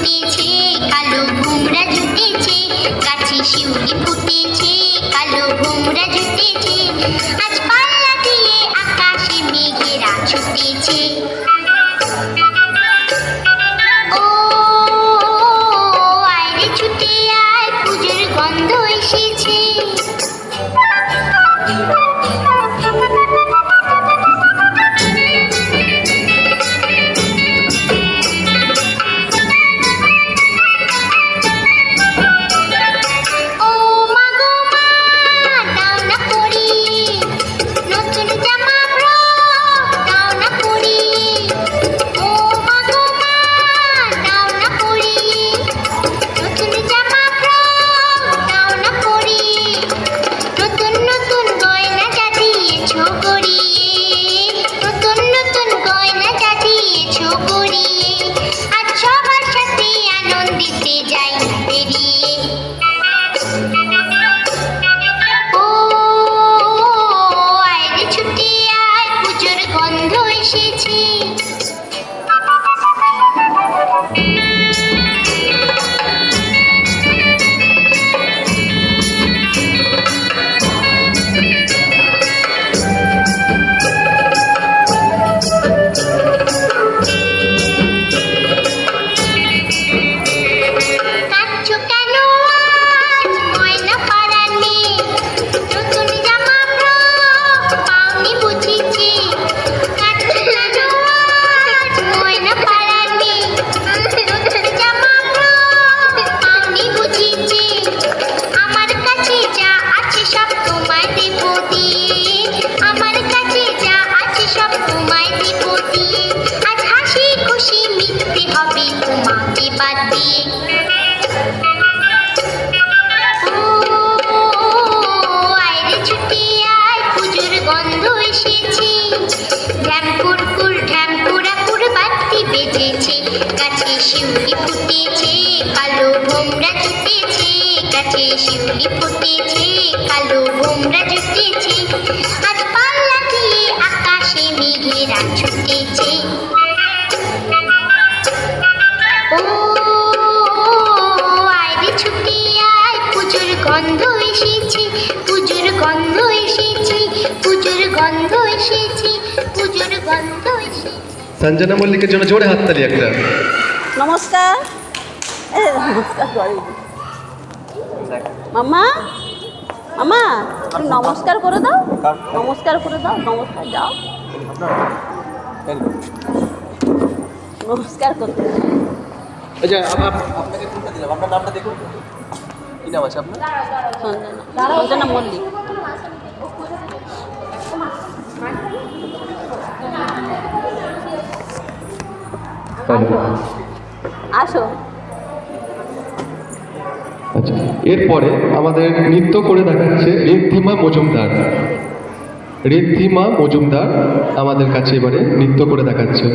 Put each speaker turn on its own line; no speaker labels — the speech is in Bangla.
ফুটেছে, কালো ভোমরা জুটেছে, গাছে শিউলি ফুটেছে, কালো ভোমরা জুটেছে, আজ পাল্লা দিয়ে আকাশে মেঘেরা ছুটেছে। ও আয় ছুটে আয়, পুজোর গন্ধ এসেছে। শিউলি ফুটেছে, কালো ভোমরা জুটেছে, গাছে শিউলি ফুটেছে, কালো ভোমরা জুটেছে, আজ পাল্লা দিয়ে আকাশে মেঘেরা ছুটেছে। ও আয় রে ছুটে আয়, পুজোর গন্ধ এসেছে, পুজোর গন্ধ এসেছে, পুজোর গন্ধ এসেছে, পুজোর গন্ধ এসেছে।
সঞ্জনা মল্লিকের জন্য জোরে হাততালি একটা।
নমস্কার। নমস্কার করে মামা, মামা একটু নমস্কার করে দাও, নমস্কার করে দাও, নমস্কার যাও, নমস্কার করতে।
আচ্ছা আপনাকে ফোনটা দিলাম, আপনার নামটা দেখুন, কি নাম আছে আপনার?
সঞ্জনা, সঞ্জনা মল্লিক। আসো।
আচ্ছা, এরপরে আমাদের নৃত্য করে দেখাচ্ছে ঋদ্ধিমা মজুমদার। ঋদ্ধিমা মজুমদার আমাদের কাছে এবারে নৃত্য করে দেখাচ্ছে।